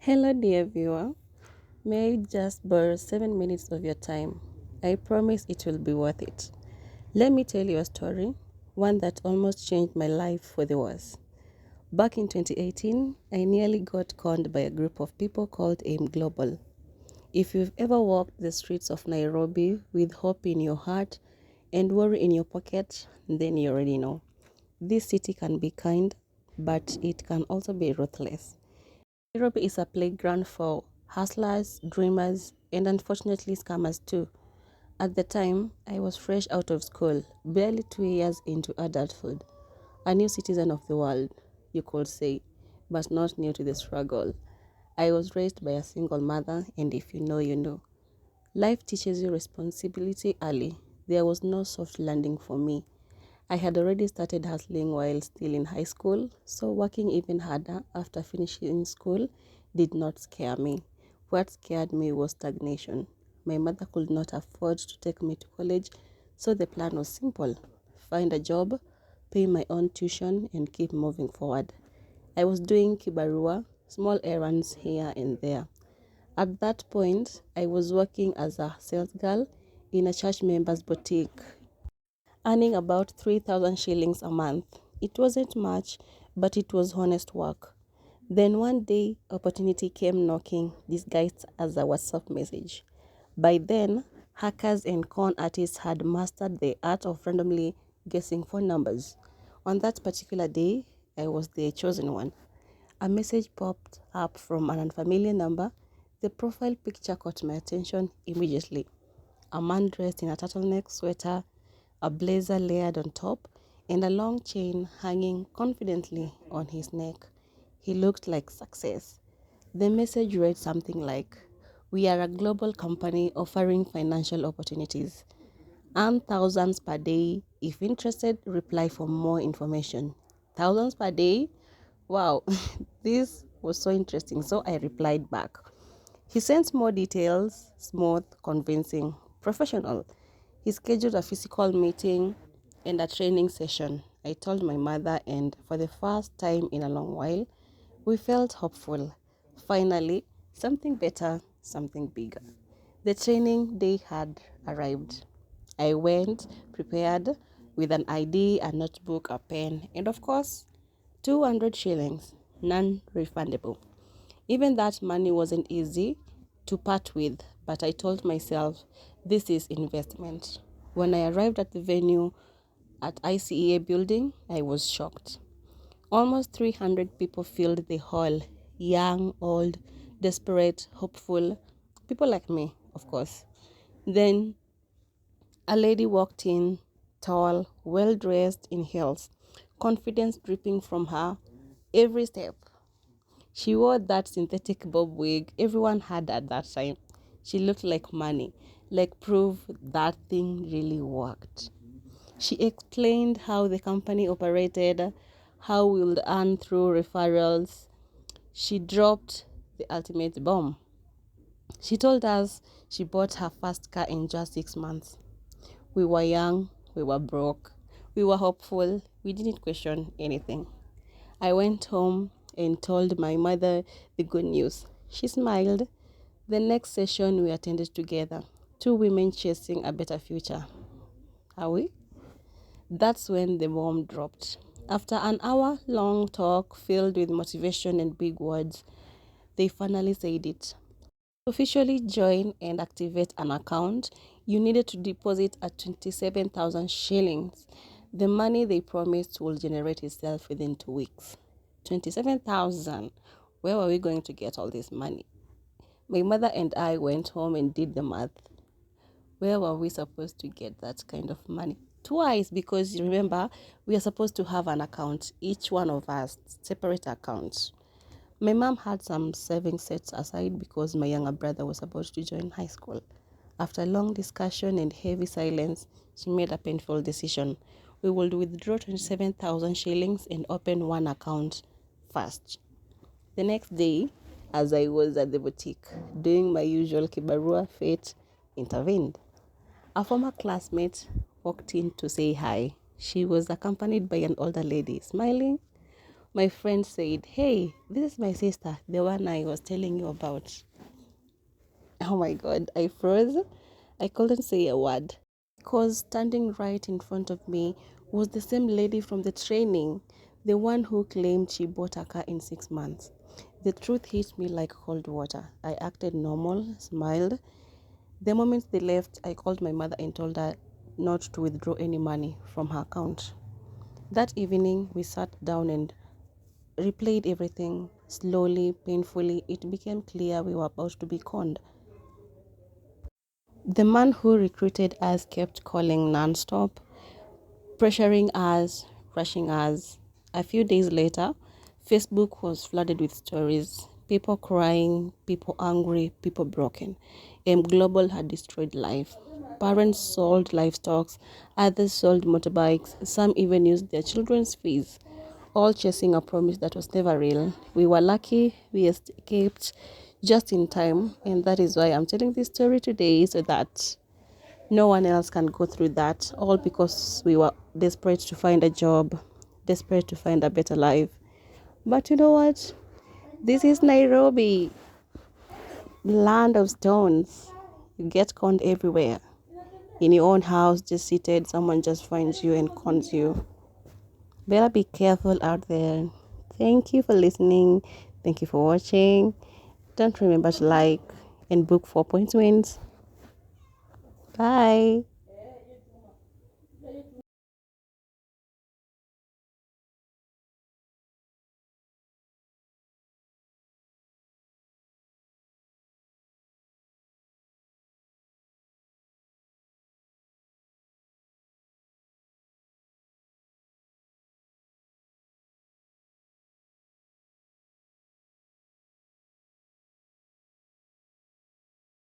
Hello, dear viewer. May I just borrow 7 minutes of your time? I promise it will be worth it. Let me tell you a story, one that almost changed my life for the worse. Back in 2018, I nearly got conned by a group of people called AIM Global. If you've ever walked the streets of Nairobi with hope in your heart and worry in your pocket, then you already know. This city can be kind, but it can also be ruthless. Nairobi is a playground for hustlers, dreamers, and unfortunately scammers too. At the time, I was fresh out of school, barely 2 years into adulthood, a new citizen of the world, you could say, but not new to the struggle. I was raised by a single mother, and if you know, you know. Life teaches you responsibility early. There was no soft landing for me. I had already started hustling while still in high school, so working even harder after finishing school did not scare me. What scared me was stagnation. My mother could not afford to take me to college, so the plan was simple: find a job, pay my own tuition, and keep moving forward. I was doing kibarua, small errands here and there. At that point, I was working as a sales girl in a church member's boutique, earning about 3,000 shillings a month. It wasn't much, but it was honest work. Then one day, opportunity came knocking, disguised as a WhatsApp message. By then, hackers and con artists had mastered the art of randomly guessing phone numbers. On that particular day, I was the chosen one. A message popped up from an unfamiliar number. The profile picture caught my attention immediately. A man dressed in a turtleneck sweater, a blazer layered on top, and a long chain hanging confidently on his neck. He looked like success. The message read something like, "We are a global company offering financial opportunities. Earn thousands per day. If interested, reply for more information." Thousands per day? Wow, this was so interesting. So I replied back. He sent more details, smooth, convincing, professional. He scheduled a physical meeting and a training session. I told my mother, and for the first time in a long while, we felt hopeful. Finally, something better, something bigger. The training day had arrived. I went prepared with an ID, a notebook, a pen, and of course, 200 shillings, non refundable. Even that money wasn't easy to part with, but I told myself this is investment. When I arrived at the venue at ICEA building, I was shocked. Almost 300 people filled the hall, young, old, desperate, hopeful, people like me, of course. Then a lady walked in, tall, well dressed in heels, confidence dripping from her every step. She wore that synthetic bob wig everyone had at that time. She looked like money, like proof that thing really worked. She explained how the company operated, how we would earn through referrals. She dropped the ultimate bomb. She told us she bought her first car in just 6 months. We were young, we were broke, we were hopeful, we didn't question anything. I went home and told my mother the good news. She smiled. The next session we attended together, two women chasing a better future. Are we? That's when the bomb dropped. After an hour-long talk filled with motivation and big words, they finally said it. To officially join and activate an account, you needed to deposit at 27,000 shillings. The money they promised will generate itself within 2 weeks. 27,000. Where were we going to get all this money? My mother and I went home and did the math. Where were we supposed to get that kind of money? Twice, because remember, we are supposed to have an account, each one of us, separate accounts. My mom had some savings sets aside because my younger brother was about to join high school. After long discussion and heavy silence, she made a painful decision. We would withdraw 27,000 shillings and open one account first. The next day, as I was at the boutique doing my usual kibarua, fate intervened. A former classmate walked in to say hi. She was accompanied by an older lady, smiling. My friend said, "Hey, this is my sister, the one I was telling you about." Oh my god, I froze. I couldn't say a word. Because standing right in front of me was the same lady from the training, the one who claimed she bought a car in 6 months. The truth hit me like cold water. I acted normal, smiled. The moment they left, I called my mother and told her not to withdraw any money from her account. That evening, we sat down and replayed everything. Slowly, painfully, it became clear we were about to be conned. The man who recruited us kept calling nonstop, pressuring us, rushing us. A few days later, Facebook was flooded with stories. People crying, people angry, people broken. Global had destroyed life. Parents sold livestock, others sold motorbikes, some even used their children's fees, all chasing a promise that was never real. We were lucky, we escaped just in time, and that is why I'm telling this story today so that no one else can go through that, all because we were desperate to find a job, desperate to find a better life. But you know what? This is Nairobi, land of stones. You get conned everywhere. In your own house, just seated, someone just finds you and cons you. Better be careful out there. Thank you for listening. Thank you for watching. Don't remember to like and book 4 Points Wins. Bye.